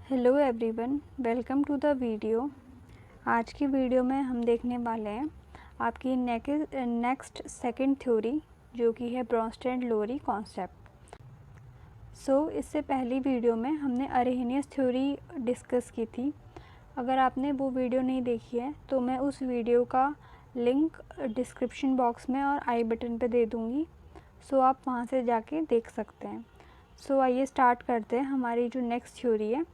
Hello everyone, welcome to the video. आज की video में हम देखने वाले हैं आपकी नेक्स्ट सेकंड थ्योरी जो कि है ब्रोंस्टेड-लोरी कॉन्सेप्ट। इससे पहली वीडियो में हमने अरहेनियस थ्योरी डिस्कस की थी। अगर आपने वो वीडियो नहीं देखी है तो मैं उस वीडियो का लिंक डिस्क्रिप्शन बॉक्स में और आई बटन पे दे दूँगी, आप वहाँ से जाके देख सकते हैं। आइए स्टार्ट करते हैं हमारी जो नेक्स्ट थ्योरी है।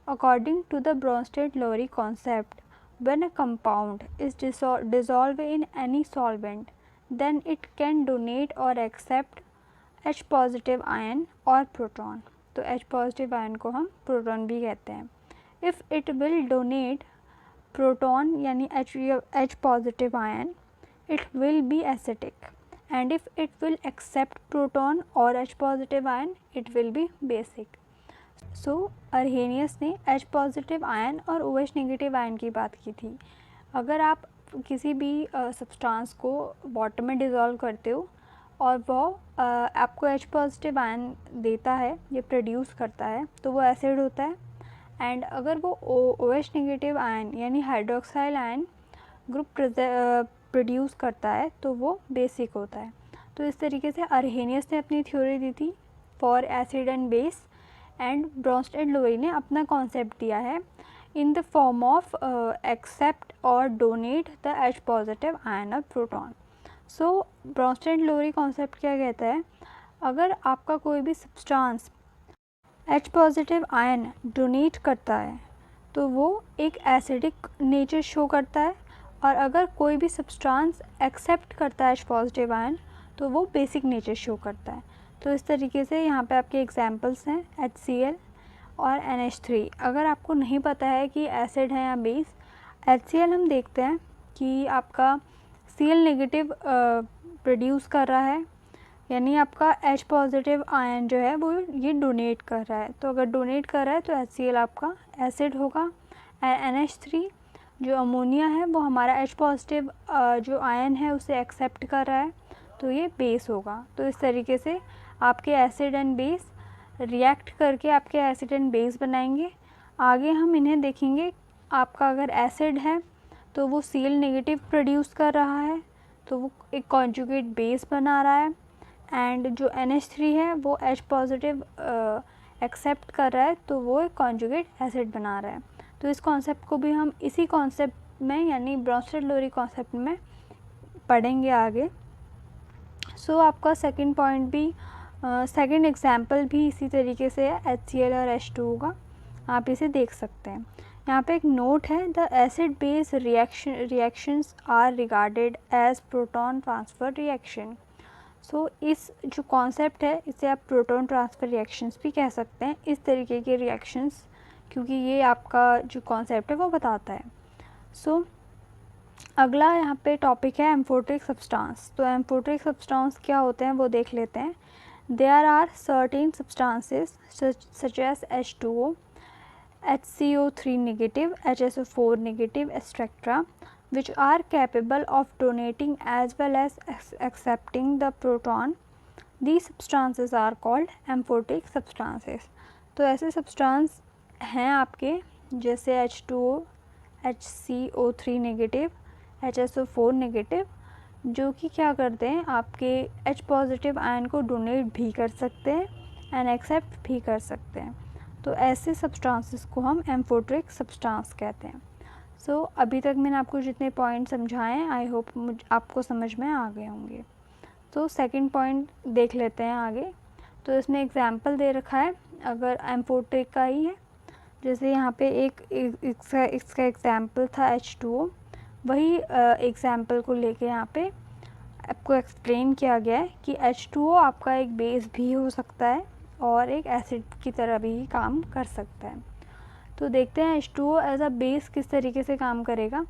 According to the Bronsted-Lowry concept, when a compound is dissolved in any solvent, then it can donate or accept H positive ion or proton. तो H positive ion को हम proton भी कहते हैं। If it will donate proton यानी H positive ion, it will be acidic, and if it will accept proton or H positive ion, it will be basic. Arrhenius ने H positive ion और OH negative ion की बात की थी। अगर आप किसी भी सब्सटेंस को वाटर में डिज़ोल्व करते हो और वो आपको H पॉजिटिव आयन देता है, ये प्रोड्यूस करता है, तो वो एसिड होता है। एंड अगर वो OH नेगेटिव आयन यानी हाइड्रोक्साइल आयन ग्रुप प्रोड्यूस करता है तो वो बेसिक होता है। तो इस तरीके से अरहेनियस ने अपनी थ्योरी दी थी for acid and base, and Bronsted Lowry ने अपना कॉन्सेप्ट दिया है in the form of accept और donate the H positive ion और प्रोटॉन। ब्रोंस्टेड-लोरी कॉन्सेप्ट क्या कहता है, अगर आपका कोई भी substance H positive ion donate करता है तो वो एक एसिडिक नेचर शो करता है, और अगर कोई भी सब्सटेंस एक्सेप्ट करता है H पॉजिटिव आयन तो वो बेसिक नेचर शो करता है। तो इस तरीके से यहाँ पे आपके एग्जांपल्स हैं HCl और NH3। अगर आपको नहीं पता है कि एसिड है या बेस, HCl हम देखते हैं कि आपका Cl नेगेटिव प्रोड्यूस कर रहा है, यानी आपका H पॉजिटिव आयन जो है वो ये डोनेट कर रहा है। तो अगर डोनेट कर रहा है तो HCl आपका एसिड होगा। NH3 जो अमोनिया है वो हमारा H पॉजिटिव जो आयन है उसे एक्सेप्ट कर रहा है, तो ये बेस होगा। तो इस तरीके से आपके एसिड एंड बेस रिएक्ट करके आपके एसिड एंड बेस बनाएंगे। आगे हम इन्हें देखेंगे। आपका अगर एसिड है तो वो Cl नेगेटिव प्रोड्यूस कर रहा है, तो वो एक कॉन्जुगेट बेस बना रहा है, एंड जो NH3 है वो H पॉजिटिव एक्सेप्ट कर रहा है, तो वो एक कॉन्जुगेट एसिड बना रहा है। तो इस कॉन्सेप्ट को भी हम इसी कॉन्सेप्ट में यानी ब्रोंस्टेड-लोरी कॉन्सेप्ट में पढ़ेंगे आगे। आपका सेकंड पॉइंट भी सेकंड एग्जाम्पल भी इसी तरीके से है, HCl और H2O का। आप इसे देख सकते हैं। यहाँ पे एक नोट है, the acid base reactions are regarded as proton transfer reaction. इस जो कॉन्सेप्ट है इसे आप प्रोटॉन ट्रांसफ़र रिएक्शंस भी कह सकते हैं, इस तरीके के रिएक्शंस, क्योंकि ये आपका जो कॉन्सेप्ट है वो बताता है। अगला यहाँ पे टॉपिक है एम्फोटेरिक सब्सटेंस। तो एम्फोटेरिक सब्सटेंस क्या होते हैं वो देख लेते हैं। There are certain substances such as H2O, HCO3 negative, HSO4 negative, etc., which are capable of donating as well as accepting the proton. These substances are called amphoteric substances. तो ऐसे substance हैं आपके जैसे H2O, HCO3 negative, HSO4 negative, जो कि क्या करते हैं आपके H पॉजिटिव आयन को डोनेट भी कर सकते हैं एंड एक्सेप्ट भी कर सकते हैं। तो ऐसे सब्सटेंसेस को हम एम्फोटेरिक सब्सटेंस कहते हैं। अभी तक मैंने आपको जितने पॉइंट समझाए हैं, आई होप आपको समझ में आ गए होंगे। सेकंड पॉइंट देख लेते हैं आगे। तो इसमें एग्जांपल दे रखा है, अगर एम्फोटेरिक का ही है, जैसे यहाँ पे इसका एग्जांपल था H2O, वही एग्जांपल को लेके यहाँ पे आपको एक्सप्लेन किया गया है कि H2O आपका एक बेस भी हो सकता है और एक एसिड की तरह भी काम कर सकता है। तो देखते हैं H2O एज अ बेस किस तरीके से काम करेगा।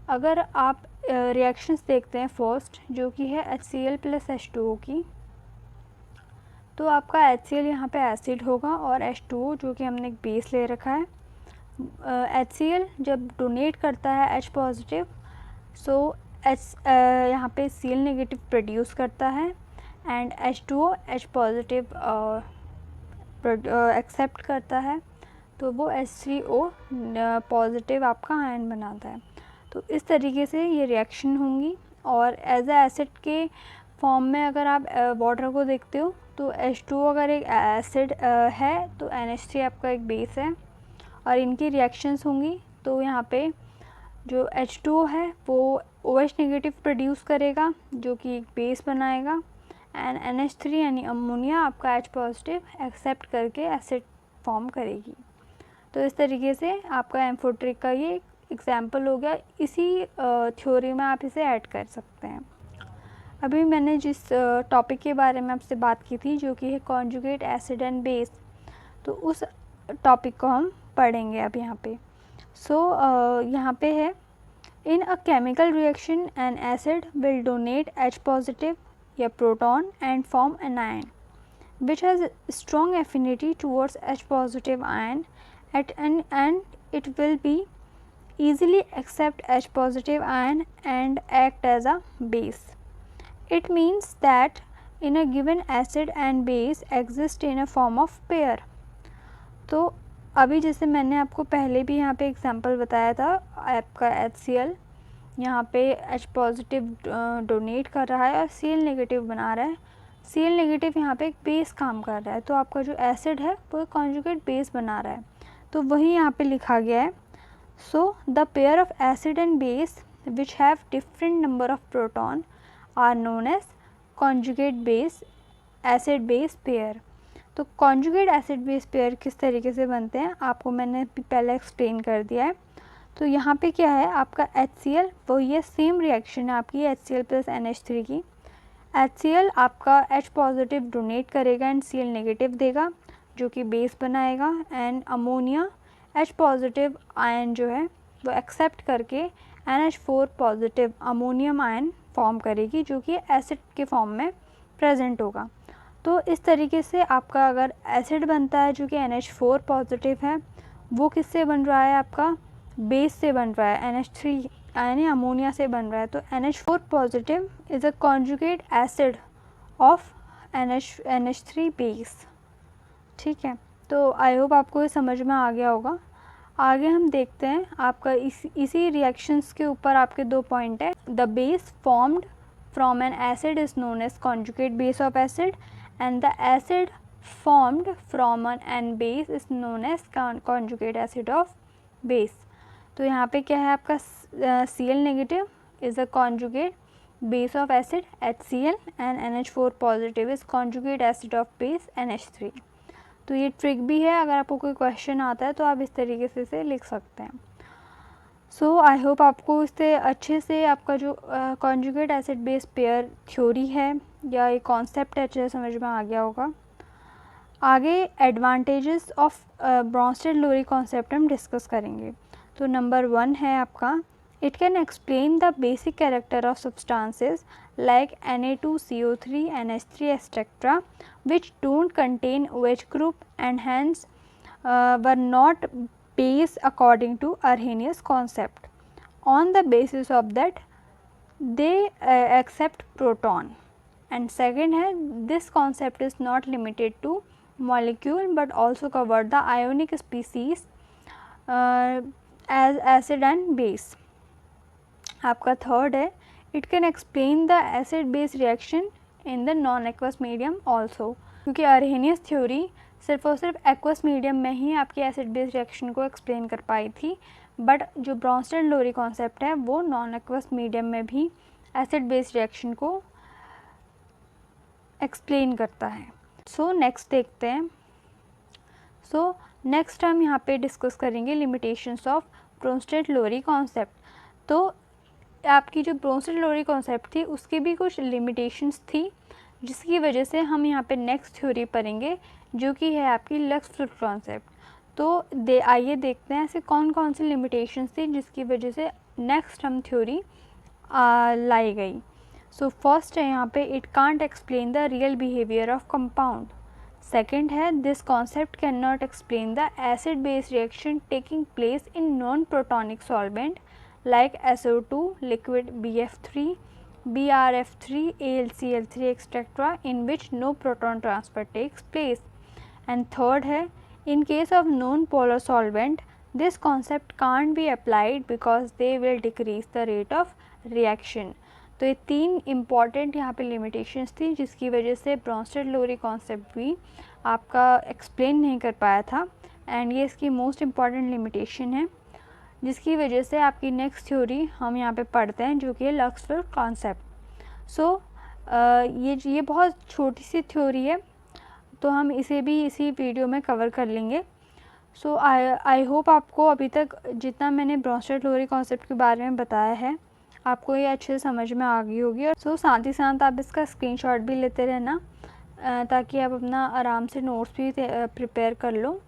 अगर आप रिएक्शंस देखते हैं फर्स्ट, जो कि है HCl प्लस H2O की, तो आपका HCl यहाँ पे एसिड होगा और H2O जो कि हमने एक बेस ले रखा है। HCl जब डोनेट करता है H पॉजिटिव, यहाँ पे Cl नेगेटिव प्रोड्यूस करता है, and H2O H positive accept करता है। तो वो H3O पॉजिटिव आपका आयन बनाता है। तो इस तरीके से ये रिएक्शन होंगी। और एज अ एसिड के फॉर्म में अगर आप वाटर को देखते हो तो H2O अगर एक एसिड है तो NH3 आपका एक बेस है और इनकी रिएक्शंस होंगी। तो यहाँ पे जो H2O है वो OH नेगेटिव प्रोड्यूस करेगा जो कि एक बेस बनाएगा, एंड NH3 यानी अमोनिया आपका H पॉजिटिव एक्सेप्ट करके एसिड फॉर्म करेगी। तो इस तरीके से आपका एम्फोटेरिक का ये एग्जाम्पल हो गया। इसी थ्योरी में आप इसे ऐड कर सकते हैं। अभी मैंने जिस टॉपिक के बारे में आपसे बात की थी जो कि है कॉन्जुगेट एसिड एंड बेस, तो उस टॉपिक को हम पढ़ेंगे अब यहाँ पे। यहाँ पे है, in a chemical reaction an acid will donate H positive या proton and form an ion which has strong affinity towards H positive ion and it will be easily accept H positive ion and act as a base. It means that in a given acid and base exist in a form of pair. तो अभी जैसे मैंने आपको पहले भी यहाँ पे example बताया था, आपका HCl यहाँ पे H पॉजिटिव डोनेट कर रहा है और Cl नेगेटिव बना रहा है। Cl नेगेटिव यहाँ पे एक बेस काम कर रहा है, तो आपका जो एसिड है वो कॉन्जुगेट बेस बना रहा है। तो वही यहाँ पे लिखा गया है, so the pair of acid and base which have different number of proton are known as conjugate base acid base pair. तो कॉन्जुगेट एसिड बेस पेयर किस तरीके से बनते हैं आपको मैंने पहले एक्सप्लेन कर दिया है। तो यहाँ पे क्या है, आपका HCl वो ये सेम रिएक्शन है आपकी HCl प्लस NH3 की। HCl आपका H पॉजिटिव डोनेट करेगा एंड Cl नेगेटिव देगा जो कि बेस बनाएगा, and ammonia H positive ion जो है वो एक्सेप्ट करके NH4 positive ammonium ion form करेगी जो कि एसिड के फॉर्म में प्रेजेंट होगा। तो इस तरीके से आपका अगर एसिड बनता है जो कि NH4 पॉजिटिव है, वो किससे बन रहा है, आपका बेस से बन रहा है, NH3 यानी अमोनिया से बन रहा है। तो NH4 positive is a conjugate acid of NH3 base. ठीक है, तो आई होप आपको ये समझ में आ गया होगा। आगे हम देखते हैं आपका इसी रिएक्शंस के ऊपर आपके दो पॉइंट है। The base formed from an acid is known as conjugate base of acid and the acid formed from an base is known as conjugate acid of base. तो यहाँ पे क्या है आपका Cl negative is a conjugate base of acid HCl and NH4 positive is conjugate acid of base NH3. तो ये trick भी है, अगर आपको कोई क्वेश्चन आता है तो आप इस तरीके से इसे लिख सकते हैं। सो आई होप आपको इससे अच्छे से आपका जो conjugate acid base pair theory है या ये कॉन्सेप्ट अच्छे से समझ में आ गया होगा। आगे एडवांटेजेस ऑफ ब्रॉन्स्टेड-लोरी कॉन्सेप्ट हम डिस्कस करेंगे। तो नंबर 1 है आपका, it can explain the basic character of substances like Na2CO3 NH3 etcetera which don't contain OH group and hence were not base according to Arrhenius concept. On the basis of that they accept proton. And second है, this concept is not limited to molecule but also cover the ionic species as acid and base. आपका third है, it can explain the acid base reaction in the non aqueous medium also. क्योंकि Arrhenius theory सिर्फ और सिर्फ aqueous medium में ही आपकी acid base reaction को explain कर पाई थी, बट जो ब्रॉन्स्टेड-लोरी कॉन्सेप्ट है वो नॉन एक्वस मीडियम में भी एसिड बेस रिएक्शन को एक्सप्लेन करता है। सो नेक्स्ट देखते हैं। सो नेक्स्ट हम यहाँ पे डिस्कस करेंगे लिमिटेशंस ऑफ ब्रॉन्स्टेड-लोरी कॉन्सेप्ट। तो आपकी जो ब्रॉन्स्टेड-लोरी कॉन्सेप्ट थी उसकी भी कुछ लिमिटेशंस थी जिसकी वजह से हम यहाँ पे नेक्स्ट थ्योरी पढ़ेंगे जो कि है आपकी लक्स-फ्लुट कॉन्सेप्ट। तो आइए देखते हैं ऐसे कौन कौन सी लिमिटेशंस थी जिसकी वजह से नेक्स्ट हम थ्योरी लाई गई। सो फर्स्ट है यहाँ पे, it can't explain the real behaviour of compound. Second है, this concept can not explain the acid base reaction taking place in non protonic solvent like SO2, liquid BF3, BRF3, AlCl3 etc. in which no proton transfer takes place. And third है, In case of non-polar solvent, this concept can't be applied because they will decrease the rate of reaction. तो ये 3 important यहाँ पे limitations थी जिसकी वजह से ब्रॉन्स्टेड-लोरी concept भी आपका एक्सप्लेन नहीं कर पाया था, एंड ये इसकी मोस्ट इम्पॉर्टेंट लिमिटेशन है जिसकी वजह से आपकी नेक्स्ट थ्योरी हम यहाँ पे पढ़ते हैं जो कि है लक्स-फ्लूट कॉन्सेप्ट। सो ये बहुत छोटी सी थ्योरी है तो हम इसे भी इसी वीडियो में कवर कर लेंगे। सो आई होप आपको अभी तक जितना मैंने ब्रॉन्स्टेड-लोरी कॉन्सेप्ट के बारे में बताया है आपको ये अच्छे से समझ में आ गई होगी। और साथ ही साथ आप इसका स्क्रीनशॉट भी लेते रहना ताकि आप अपना आराम से नोट्स भी प्रिपेयर कर लो।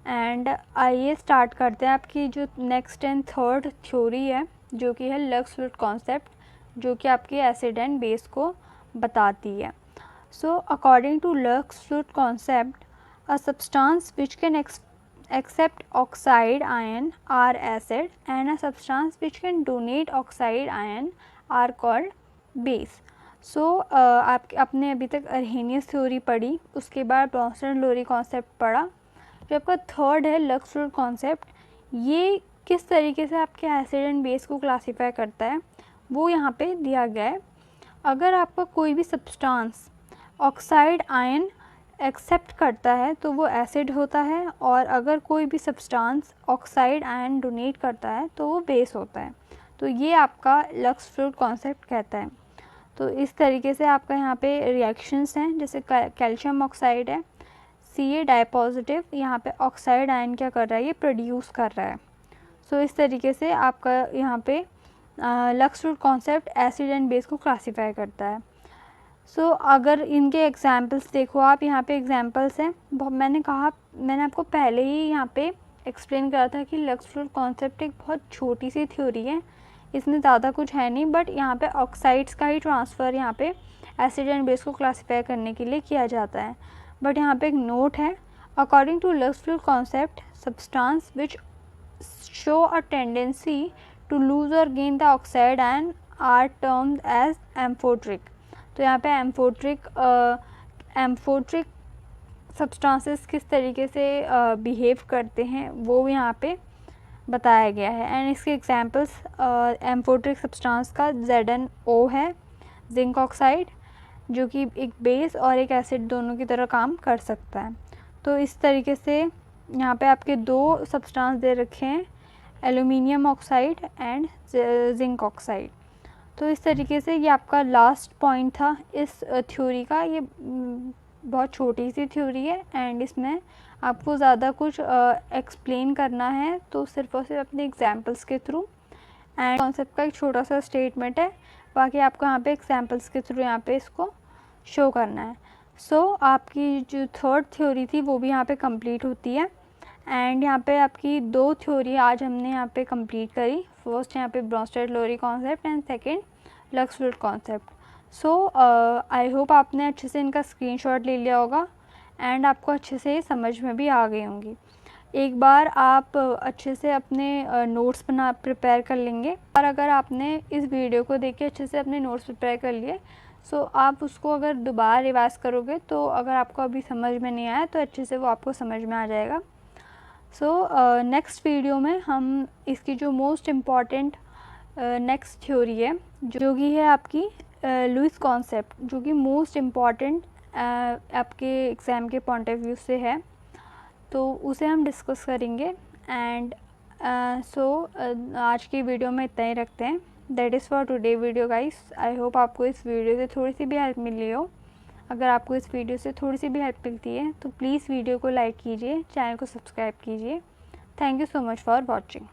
एंड आइए स्टार्ट करते हैं आपकी जो नेक्स्ट एंड थर्ड थ्योरी है जो कि है लक्स-फ्लूट कॉन्सेप्ट, जो कि आपकी एसिड एंड बेस को बताती है। So according to Lux Flood concept, a substance which can accept oxide ion are acid and a substance which can donate oxide ion are called base. So आपने अभी तक अर्हेनियस theory पढ़ी, उसके बाद ब्रॉन्स्टेड-लोरी कॉन्सेप्ट पढ़ा। जो आपका थर्ड है लक्स-फ्लूट कॉन्सेप्ट, ये किस तरीके से आपके एसिड एंड बेस को क्लासीफाई करता है वो यहाँ पे दिया गया है। अगर आपका कोई भी सब्सटेंस ऑक्साइड आयन एक्सेप्ट करता है तो वो एसिड होता है, और अगर कोई भी सब्सटेंस ऑक्साइड आयन डोनेट करता है तो वो बेस होता है। तो ये आपका लक्स-फ्लूट कॉन्सेप्ट कहता है। तो इस तरीके से आपका यहाँ पे रिएक्शंस हैं, जैसे कैल्शियम ऑक्साइड है, Ca डाइपॉजिटिव, यहाँ पे ऑक्साइड आयन क्या कर रहा है, ये प्रोड्यूस कर रहा है। सो इस तरीके से आपका यहाँ पे lux-flute concept acid and base को क्लासीफाई करता है। सो अगर इनके एग्जांपल्स देखो आप, यहाँ पे एग्जांपल्स हैं। मैंने आपको पहले ही यहाँ पे एक्सप्लेन करा था कि लक्स-फ्लूट कॉन्सेप्ट एक बहुत छोटी सी थ्योरी है, इसमें ज़्यादा कुछ है नहीं, बट यहाँ पे ऑक्साइड्स का ही ट्रांसफ़र यहाँ पे एसिड एंड बेस को क्लासीफाई करने के लिए किया जाता है। बट यहाँ पे एक नोट है, according to Lux Flood concept, substance which show a tendency to lose or gain the oxide ion are termed as amphoteric. तो यहाँ पे एम्फोट्रिक सब्सटेंसेस किस तरीके से बिहेव करते हैं वो यहाँ पे बताया गया है। एंड इसके एग्जांपल्स एम्फोट्रिक सब्सटेंस का ZnO है, जिंक ऑक्साइड, जो कि एक बेस और एक एसिड दोनों की तरह काम कर सकता है। तो इस तरीके से यहाँ पे आपके 2 सब्सटेंस दे रखे हैं, aluminium oxide and zinc oxide. तो इस तरीके से ये आपका लास्ट पॉइंट था इस थ्योरी का। ये बहुत छोटी सी थ्योरी है एंड इसमें आपको ज़्यादा कुछ एक्सप्लेन करना है तो सिर्फ और सिर्फ अपने एग्जांपल्स के थ्रू, एंड कॉन्सेप्ट का एक छोटा सा स्टेटमेंट है, बाकी आपको यहाँ पे एग्जांपल्स के थ्रू यहाँ पे इसको शो करना है। सो आपकी जो थर्ड थ्योरी थी वो भी यहाँ पे कंप्लीट होती है, एंड यहाँ पे आपकी 2 थ्योरी आज हमने यहाँ पे कंप्लीट करी। फर्स्ट यहाँ पे Bronsted Lowry concept and second Lux Flood concept. So I hope आपने अच्छे से इनका स्क्रीनशॉट ले लिया होगा एंड आपको अच्छे से समझ में भी आ गई होंगी। एक बार आप अच्छे से अपने नोट्स प्रिपेयर कर लेंगे, और अगर आपने इस वीडियो को देख के अच्छे से अपने नोट्स प्रिपेयर कर लिए, सो आप उसको अगर दोबारा रिवाइज करोगे तो अगर आपको अभी समझ में नहीं आया तो अच्छे से वो आपको समझ में आ जाएगा। सो नेक्स्ट वीडियो में हम इसकी जो मोस्ट इम्पॉर्टेंट नेक्स्ट थ्योरी है जो कि है आपकी लुईस कॉन्सेप्ट, जो कि मोस्ट इम्पॉर्टेंट आपके एग्ज़ाम के पॉइंट ऑफ व्यू से है, तो उसे हम डिस्कस करेंगे। एंड आज की वीडियो में इतना ही रखते हैं। That is for today video guys. I hope आपको इस वीडियो से थोड़ी सी भी हेल्प मिली हो। अगर आपको इस वीडियो से थोड़ी सी भी हेल्प मिलती है तो प्लीज़ वीडियो को लाइक कीजिए, चैनल को सब्सक्राइब कीजिए। Thank you so much for watching.